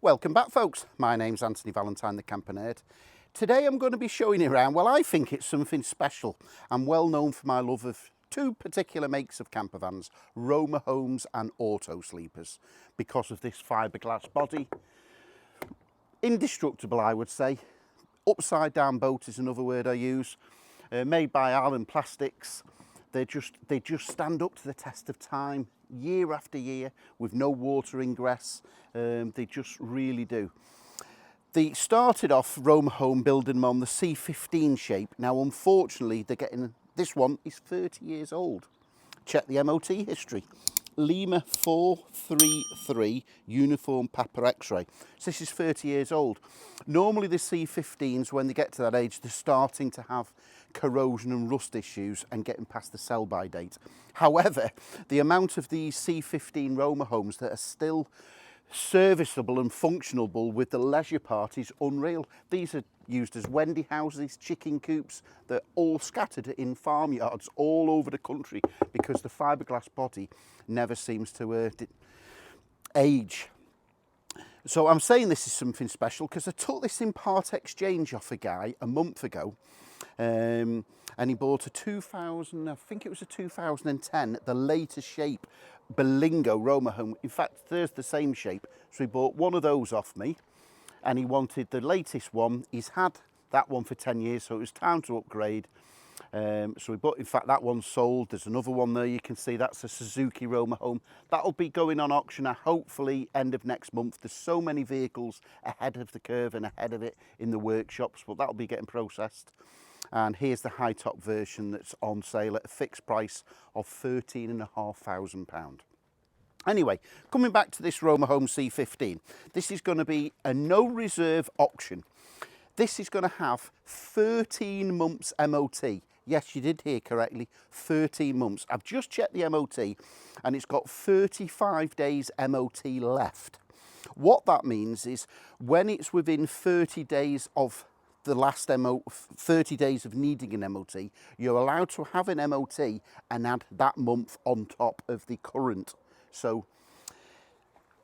Welcome back, folks. My name's Anthony Valentine, the Camper Nerd. Today I'm going to be showing you around, well, I think it's something special. I'm well known for my love of two particular makes of camper vans, Romahomes and Auto Sleepers, because of this fiberglass body. Indestructible, I would say. Upside down boat is another word I use. Made by Ireland Plastics. They just stand up to the test of time, year after year, with no water ingress. They just really do. They started off Romahome building them on the C15 shape. Now, unfortunately, they're getting, this one is 30 years old. Check the MOT history. Lima 433 Uniform Papa X-ray. So this is 30 years old. Normally the C15s, when they get to that age, they're starting to have corrosion and rust issues and getting past the sell-by date. However, the amount of these C15 Romahomes that are still serviceable and functionable with the leisure part is unreal. These are used as Wendy houses, chicken coops. They're all scattered in farmyards all over the country because the fiberglass body never seems to age. So I'm saying this is something special because I took this in part exchange off a guy a month ago, and he bought a 2000, I think it was a 2010, the latest shape Berlingo Romahome. In fact, there's the same shape. So he bought one of those off me and he wanted the latest one. He's had that one for 10 years, so it was time to upgrade. So we bought, in fact, that one's sold. There's another one there you can see, that's a Suzuki Romahome. That'll be going on auction at hopefully end of next month. There's so many vehicles ahead of the curve and ahead of it in the workshops, but that'll be getting processed. And here's the high top version that's on sale at a fixed price of £13,500. Anyway, coming back to this Romahome C15, this is going to be a no reserve auction. This is going to have 13 months MOT. Yes, you did hear correctly, 13 months. I've just checked the MOT and it's got 35 days MOT left. What that means is when it's within 30 days of the last 30 days of needing an MOT, you're allowed to have an MOT and add that month on top of the current. So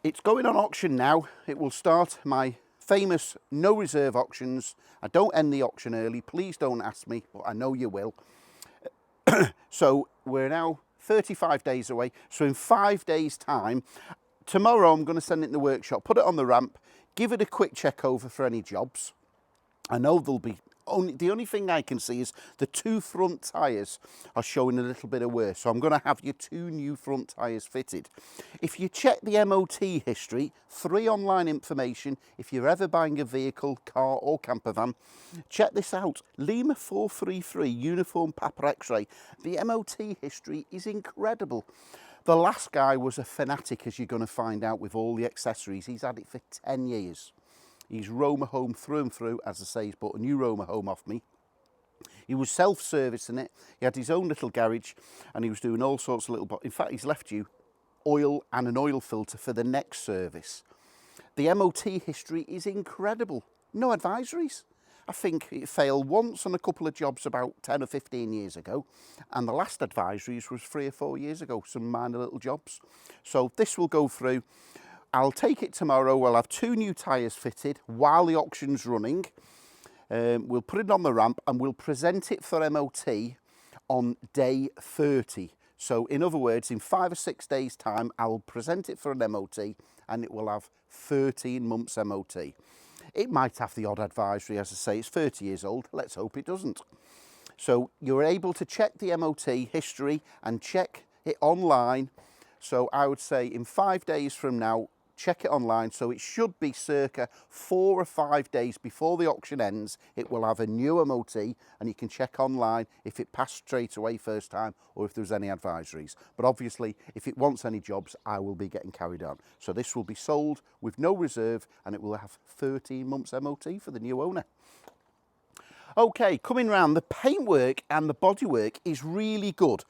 it's going on auction now. It will start my famous no reserve auctions. I don't end the auction early. Please don't ask me, but I know you will. So we're now 35 days away. So in 5 days time, tomorrow I'm going to send it in the workshop, put it on the ramp, give it a quick check over for any jobs. I know there'll be the only thing I can see is the two front tyres are showing a little bit of wear. So I'm going to have your two new front tyres fitted. If you check the MOT history, free online information, if you're ever buying a vehicle, car or camper van, check this out. Lima 433 Uniform Papa X-ray. The MOT history is incredible. The last guy was a fanatic, as you're going to find out, with all the accessories. He's had it for 10 years. He's Romahome through and through. As I say, he's bought a new Romahome off me. He was self-servicing it. He had his own little garage and he was doing all sorts of little... In fact, he's left you oil and an oil filter for the next service. The MOT history is incredible. No advisories. I think it failed once on a couple of jobs about 10 or 15 years ago. And the last advisories was 3 or 4 years ago, some minor little jobs. So this will go through. I'll take it tomorrow. We'll have 2 new tyres fitted while the auction's running. We'll put it on the ramp and we'll present it for MOT on day 30. So in other words, in 5 or 6 days time, I'll present it for an MOT and it will have 13 months MOT. It might have the odd advisory, as I say, it's 30 years old. Let's hope it doesn't. So you're able to check the MOT history and check it online. So I would say in 5 days from now, check it online. So it should be circa 4 or 5 days before the auction ends. It will have a new MOT and you can check online if it passed straight away first time or if there's any advisories. But obviously, if it wants any jobs, I will be getting carried on. So this will be sold with no reserve and it will have 13 months MOT for the new owner. Okay, coming round, the paintwork and the bodywork is really good.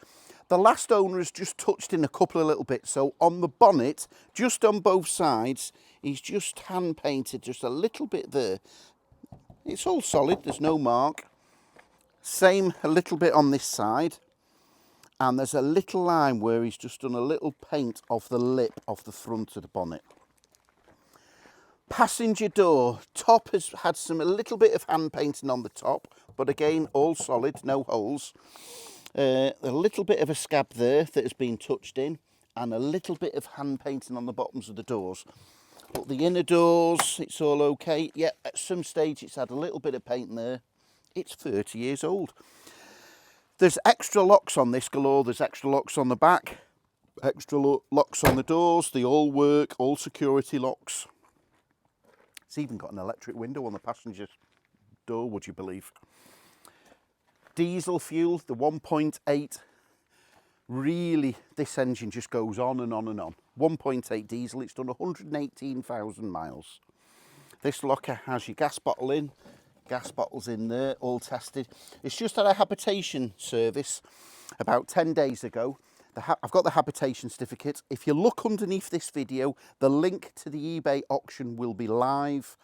The last owner has just touched in a couple of little bits. So on the bonnet, just on both sides, he's just hand painted just a little bit there. It's all solid, there's no mark. Same a little bit on this side. And there's a little line where he's just done a little paint off the lip of the front of the bonnet. Passenger door, top has had a little bit of hand painting on the top, but again, all solid, no holes. A little bit of a scab there that has been touched in, and a little bit of hand painting on the bottoms of the doors. But the inner doors, it's all okay. Yeah, at some stage it's had a little bit of paint there. It's 30 years old. There's extra locks on this galore. There's extra locks on the back, extra locks on the doors. They all work, all security locks. It's even got an electric window on the passenger door, would you believe? Diesel fuel, the 1.8. Really, this engine just goes on and on and on. 1.8 diesel, it's done 118,000 miles. This locker has your gas bottle in, gas bottles in there, all tested. It's just had a habitation service about 10 days ago. I've got the habitation certificate. If you look underneath this video, the link to the eBay auction will be live,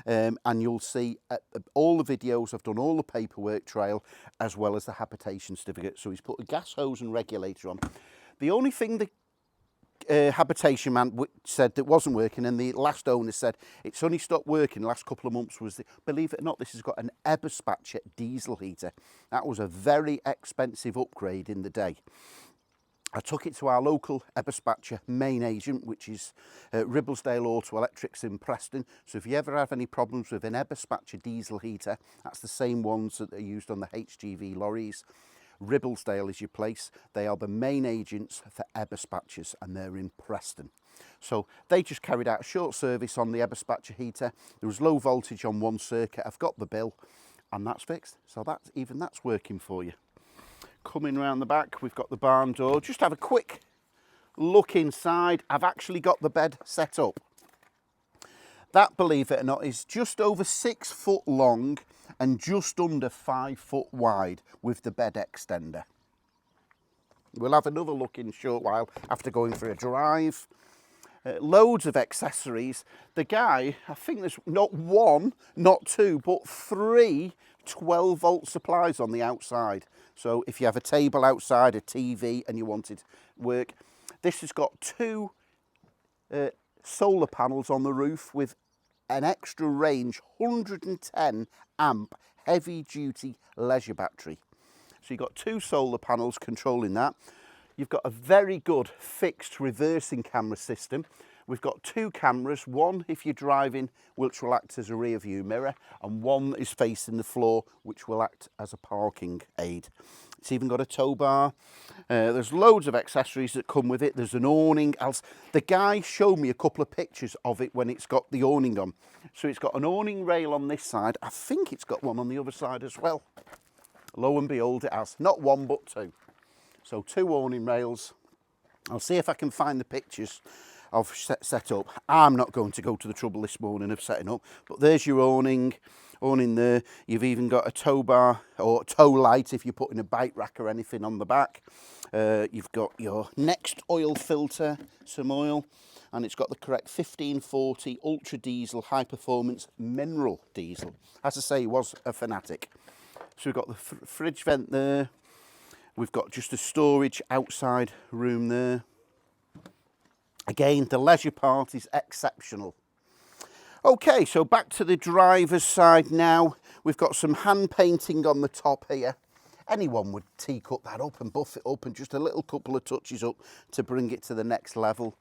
and you'll see all the videos. I've done all the paperwork trail as well as the habitation certificate. So he's put a gas hose and regulator on. The only thing the habitation man said that wasn't working, and the last owner said it's only stopped working the last couple of months, was believe it or not, this has got an Eberspacher diesel heater. That was a very expensive upgrade in the day. I took it to our local Eberspacher main agent, which is Ribblesdale Auto Electrics in Preston. So if you ever have any problems with an Eberspacher diesel heater, that's the same ones that are used on the HGV lorries. Ribblesdale is your place. They are the main agents for Eberspachers, and they're in Preston. So they just carried out a short service on the Eberspacher heater. There was low voltage on one circuit. I've got the bill, and that's fixed. So that's working for you. Coming around the back, we've got the barn door. Just have a quick look inside. I've actually got the bed set up. That, believe it or not, is just over 6 foot long and just under 5 foot wide with the bed extender. We'll have another look in a short while after going for a drive. Loads of accessories. The guy, I think there's not one, not two, but 3 12-volt supplies on the outside. So if you have a table outside, a TV, and you wanted work, this has got 2 solar panels on the roof with an extra range 110 amp heavy duty leisure battery. So you've got 2 solar panels controlling that. You've got a very good fixed reversing camera system. We've got 2 cameras, one if you're driving, which will act as a rear view mirror, and one that is facing the floor, which will act as a parking aid. It's even got a tow bar. There's loads of accessories that come with it. There's an awning. The guy showed me a couple of pictures of it when it's got the awning on. So it's got an awning rail on this side. I think it's got one on the other side as well. Lo and behold, it has. Not 1, but 2. So 2 awning rails. I'll see if I can find the pictures I've set up. I'm not going to go to the trouble this morning of setting up, but there's your awning there. You've even got a tow bar or tow light if you're putting a bike rack or anything on the back. You've got your next oil filter, some oil, and it's got the correct 1540 ultra diesel high performance mineral diesel. As I say, he was a fanatic. So we've got the fridge vent there. We've got just a storage outside room there. Again, the leisure part is exceptional. Okay, so back to the driver's side now. We've got some hand painting on the top here. Anyone would teak up that up and buff it up and just a little couple of touches up to bring it to the next level.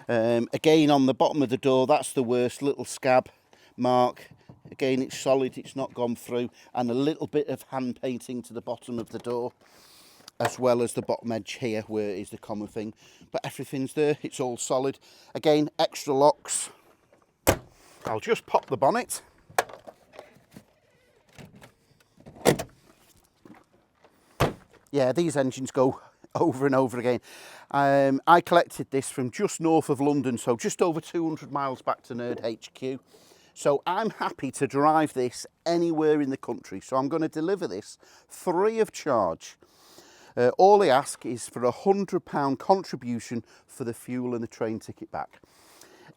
Again, on the bottom of the door, that's the worst little scab mark. Again, it's solid, it's not gone through, and a little bit of hand painting to the bottom of the door, as well as the bottom edge here where is the common thing, but everything's there, it's all solid. Again, extra locks. I'll just pop the bonnet. Yeah, these engines go over and over again. I collected this from just north of London, so just over 200 miles back to Nerd HQ. So I'm happy to drive this anywhere in the country. So I'm going to deliver this free of charge. All I ask is for £100 contribution for the fuel and the train ticket back.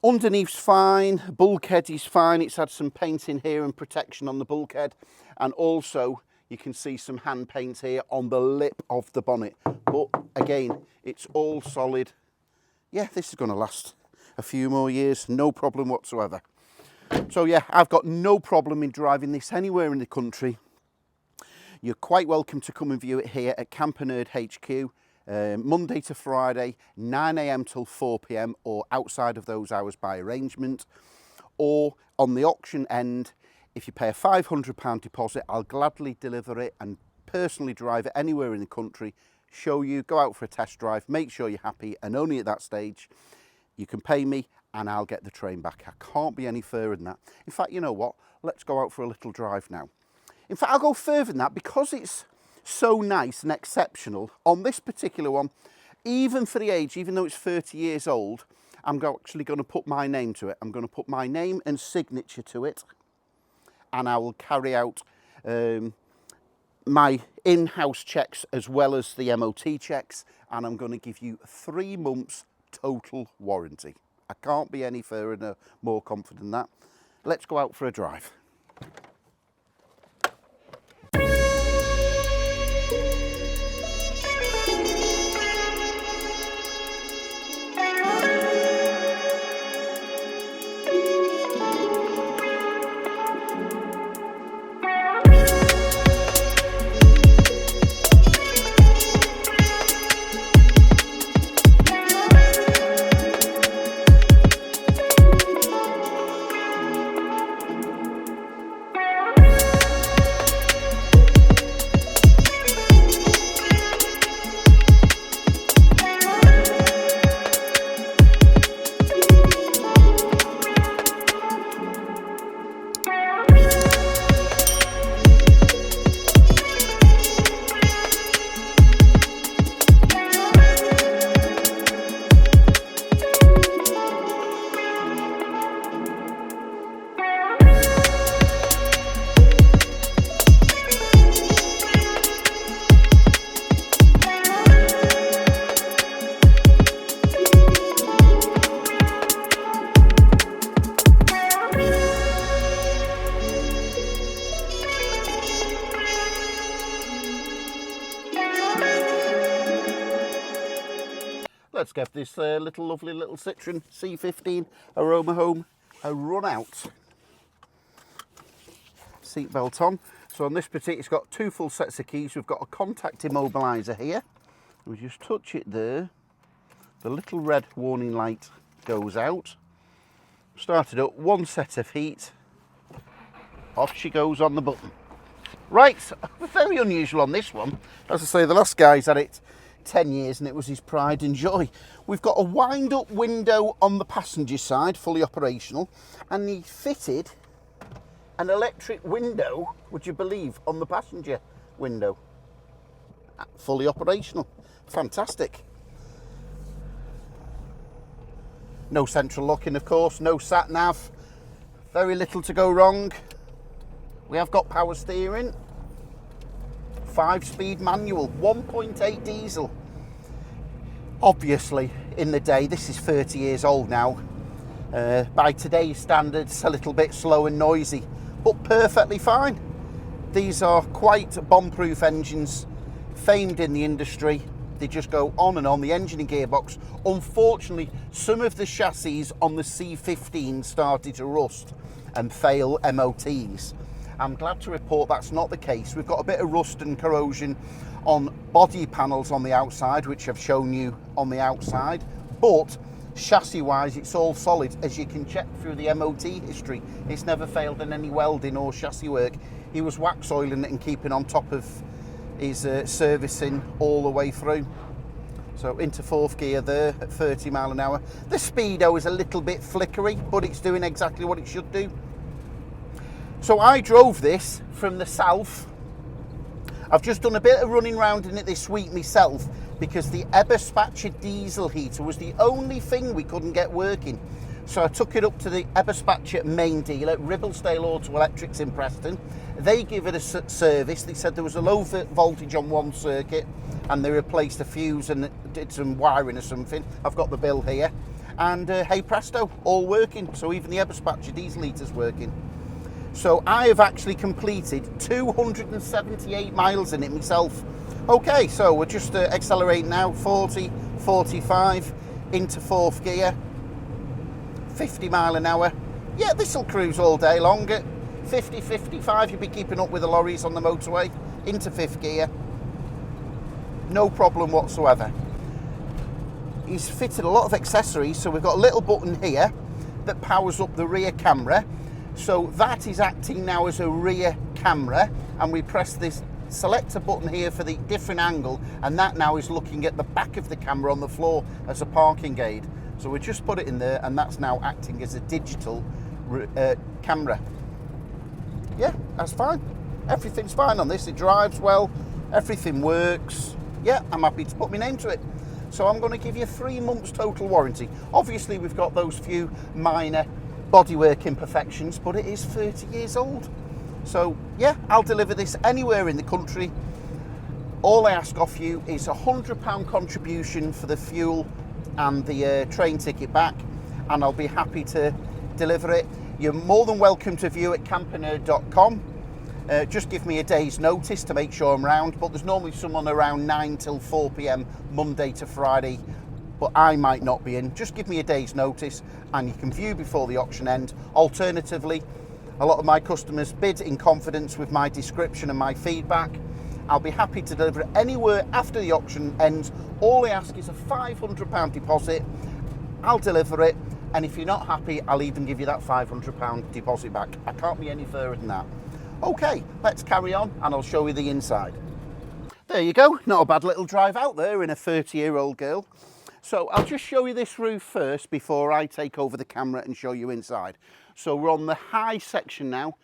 Underneath's fine, bulkhead is fine. It's had some painting here and protection on the bulkhead. And also you can see some hand paint here on the lip of the bonnet. But again, it's all solid. Yeah, this is going to last a few more years, no problem whatsoever. So yeah, I've got no problem in driving this anywhere in the country. You're quite welcome to come and view it here at Camper Nerd HQ, Monday to Friday, 9 AM till 4 PM, or outside of those hours by arrangement. Or on the auction end, if you pay a £500 deposit, I'll gladly deliver it and personally drive it anywhere in the country, show you, go out for a test drive, make sure you're happy, and only at that stage you can pay me and I'll get the train back. I can't be any further than that. In fact, you know what? Let's go out for a little drive now. In fact, I'll go further than that because it's so nice and exceptional. On this particular one, even for the age, even though it's 30 years old, I'm actually going to put my name to it. I'm going to put my name and signature to it, and I will carry out my in-house checks as well as the MOT checks, and I'm going to give you 3 months total warranty. I can't be any further more confident than that. Let's go out for a drive. Let's give this lovely little Citroen C15 Romahome a run out. Seatbelt on. So on this particular, it's got 2 full sets of keys. We've got a contact immobiliser here. We just touch it there. The little red warning light goes out. Started up, 1 set of heat. Off she goes on the button. Right, very unusual on this one. As I say, the last guy's had it 10 years and it was his pride and joy. We've got a wind-up window on the passenger side, fully operational, and he fitted an electric window, would you believe, on the passenger window. Fully operational. Fantastic. No central locking, of course, no sat nav, very little to go wrong. We have got power steering, 5-speed manual, 1.8 diesel. Obviously, in the day, this is 30 years old now. By today's standards, a little bit slow and noisy, but perfectly fine. These are quite bomb-proof engines, famed in the industry. They just go on and on, the engine and gearbox. Unfortunately, some of the chassis on the C15 started to rust and fail MOTs. I'm glad to report that's not the case. We've got a bit of rust and corrosion on body panels on the outside, which I've shown you on the outside, but chassis-wise, it's all solid. As you can check through the MOT history, it's never failed in any welding or chassis work. He was wax oiling it and keeping on top of his servicing all the way through. So into 4th gear there at 30 mile an hour. The speedo is a little bit flickery, but it's doing exactly what it should do. So I drove this from the south. I've just done a bit of running around in it this week myself because the Eberspacher diesel heater was the only thing we couldn't get working. So I took it up to the Eberspacher main dealer, Ribblesdale Auto Electrics in Preston. They give it a service. They said there was a low voltage on one circuit and they replaced a fuse and did some wiring or something. I've got the bill here. And hey presto, all working. So even the Eberspacher diesel heater's working. So I have actually completed 278 miles in it myself. Okay, so we're just accelerating now, 40, 45, into 4th gear, 50 mile an hour, Yeah, this will cruise all day long at 50, 55. You'll be keeping up with the lorries on the motorway into 5th gear. No problem whatsoever. He's fitted a lot of accessories, so we've got a little button here that powers up the rear camera. So that is acting now as a rear camera, and we press this selector button here for the different angle, and that now is looking at the back of the camera on the floor as a parking aid. So we just put it in there, and that's now acting as a digital camera. Yeah, that's fine. Everything's fine on this. It drives well, everything works. Yeah, I'm happy to put my name to it. So I'm going to give you 3 months total warranty. Obviously we've got those few minor bodywork imperfections, but it is 30 years old. So yeah, I'll deliver this anywhere in the country. All I ask of you is £100 contribution for the fuel and the train ticket back, and I'll be happy to deliver it. You're more than welcome to view at campernerd.com. Just give me a day's notice to make sure I'm round, but there's normally someone around 9 till 4 p.m. Monday to Friday, but I might not be in. Just give me a day's notice and you can view before the auction end. Alternatively, a lot of my customers bid in confidence with my description and my feedback. I'll be happy to deliver it anywhere after the auction ends. All I ask is a £500 deposit. I'll deliver it, and if you're not happy, I'll even give you that £500 deposit back. I can't be any further than that. Okay, let's carry on and I'll show you the inside. There you go, not a bad little drive out there in a 30-year-old girl. So I'll just show you this roof first before I take over the camera and show you inside. So we're on the high section now.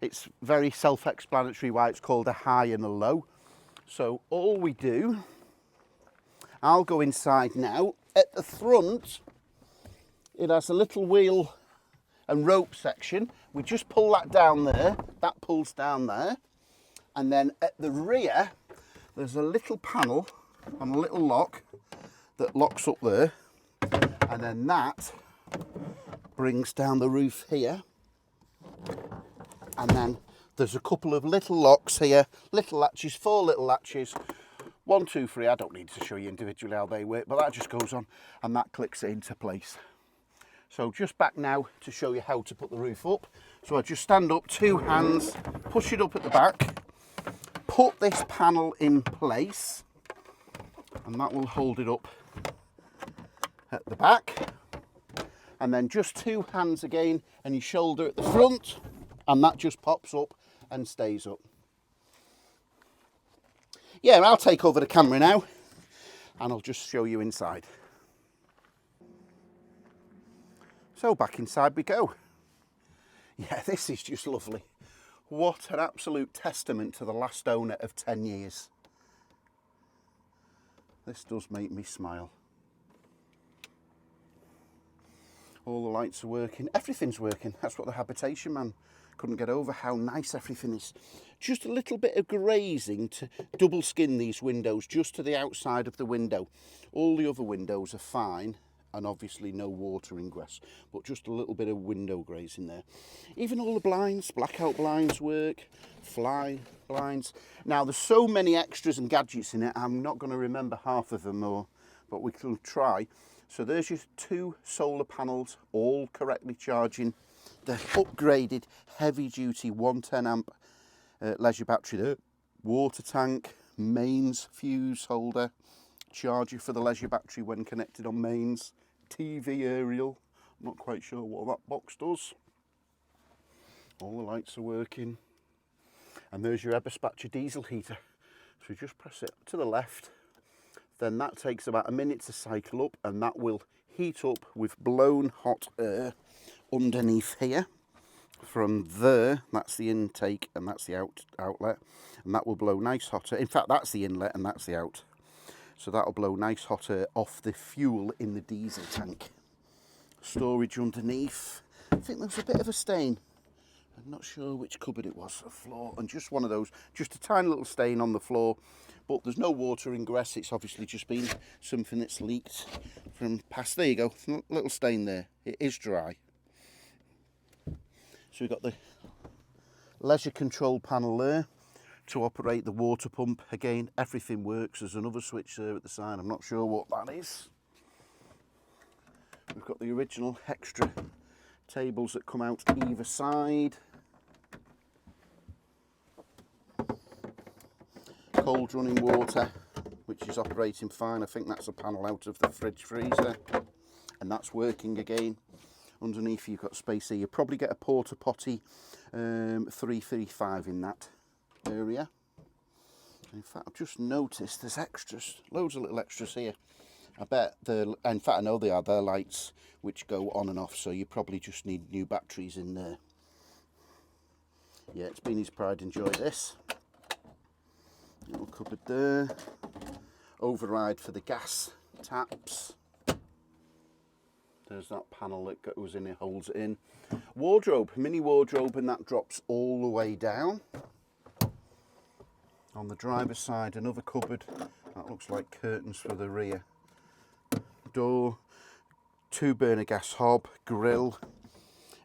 It's very self-explanatory why it's called a high and a low. So all we do, I'll go inside now. At the front, it has a little wheel and rope section. We just pull that down there, that pulls down there, and then at the rear there's a little panel and a little lock that locks up there, and then that brings down the roof here, and then there's a couple of little locks here, little latches, 4 little latches, 1, 2, 3. I don't need to show you individually how they work, but that just goes on and that clicks it into place. So just back now to show you how to put the roof up. So I just stand up, 2 hands, push it up at the back, put this panel in place, and that will hold it up at the back. And then just 2 hands again and your shoulder at the front, and that just pops up and stays up. Yeah, I'll take over the camera now and I'll just show you inside. So back inside we go. Yeah, this is just lovely. What an absolute testament to the last owner of 10 years. This does make me smile. All the lights are working, everything's working. That's what the habitation man couldn't get over, how nice everything is. Just a little bit of grazing to double skin these windows just to the outside of the window. All the other windows are fine, and obviously no water ingress, but just a little bit of window grazing there. Even all the blinds, blackout blinds work, fly blinds. Now there's so many extras and gadgets in it, I'm not going to remember half of them, but we can try. So there's your 2 solar panels, all correctly charging. The upgraded heavy duty 110 amp leisure battery there, water tank, mains fuse holder, charger for the leisure battery when connected on mains, TV aerial, I'm not quite sure what that box does. All the lights are working, and there's your Eberspatcher diesel heater. So you just press it to the left, then that takes about a minute to cycle up, and that will heat up with blown hot air underneath here. From there, that's the intake and that's the outlet, and that will blow nice hot air. In fact, that's the inlet and that's the out. So that'll blow nice hot air off the fuel in the diesel tank. Storage underneath. I think there was a bit of a stain. I'm not sure which cupboard it was, a floor, and just one of those, just a tiny little stain on the floor, but there's no water ingress. It's obviously just been something that's leaked from past. There you go, little stain there. It is dry. So we've got the leisure control panel there to operate the water pump. Again, everything works. There's another switch there at the side. I'm not sure what that is. We've got the original extra tables that come out either side. Cold running water, which is operating fine. I think that's a panel out of the fridge freezer, and that's working again. Underneath you've got space here. You'll probably get a porta potty 335 in that area. In fact, I've just noticed there's extras, loads of little extras here. I bet in fact I know they are, they're lights which go on and off, so you probably just need new batteries in there. Yeah, it's been his pride. Enjoy this. Little cupboard there. Override for the gas taps. There's that panel that goes in, it holds it in. Wardrobe, mini wardrobe, and that drops all the way down. On the driver's side, another cupboard. That looks like curtains for the rear. Door, 2 burner gas hob, grill.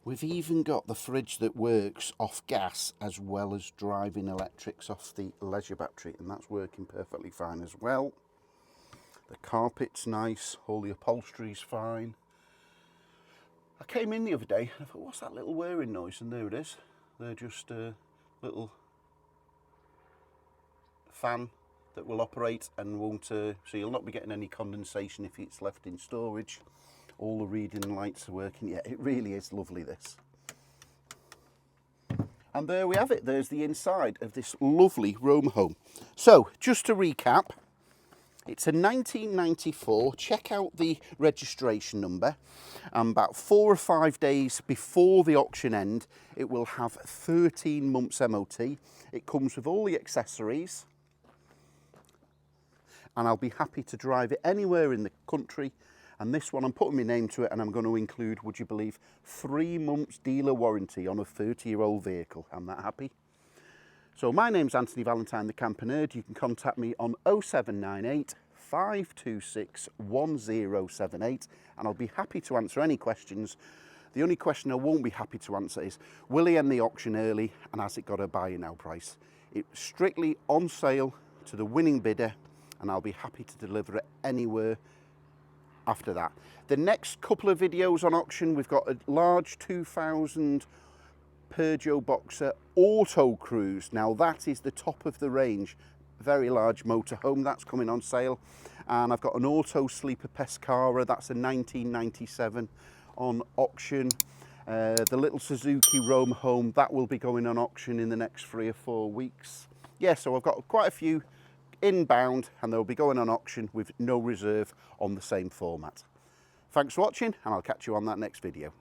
We've even got the fridge that works off gas as well as driving electrics off the leisure battery, and that's working perfectly fine as well. The carpet's nice, all the upholstery's fine. I came in the other day and I thought, what's that little whirring noise? And there it is. They're just a little fan that will operate and won't, so you'll not be getting any condensation if it's left in storage. All the reading lights are working. Yeah, it really is lovely, this. And there we have it. There's the inside of this lovely Romahome. So, just to recap, it's a 1994. Check out the registration number. And about 4 or 5 days before the auction end, it will have 13 months MOT. It comes with all the accessories. And I'll be happy to drive it anywhere in the country. And this one, I'm putting my name to it, and I'm going to include, would you believe, 3 months dealer warranty on a 30-year-old vehicle. I'm that happy. So my name's Anthony Valentine, the Camper Nerd. You can contact me on 0798 526 1078, and I'll be happy to answer any questions. The only question I won't be happy to answer is, will he end the auction early, and has it got a buy now price? It's strictly on sale to the winning bidder, and I'll be happy to deliver it anywhere after that. The next couple of videos on auction, we've got a large 2000 Peugeot Boxer Auto Cruise. Now that is the top of the range, very large motorhome, that's coming on sale. And I've got an Auto Sleeper Pescara, that's a 1997 on auction. The little Suzuki Romahome, that will be going on auction in the next 3 or 4 weeks. Yeah, so I've got quite a few inbound, and they'll be going on auction with no reserve on the same format. Thanks for watching, and I'll catch you on that next video.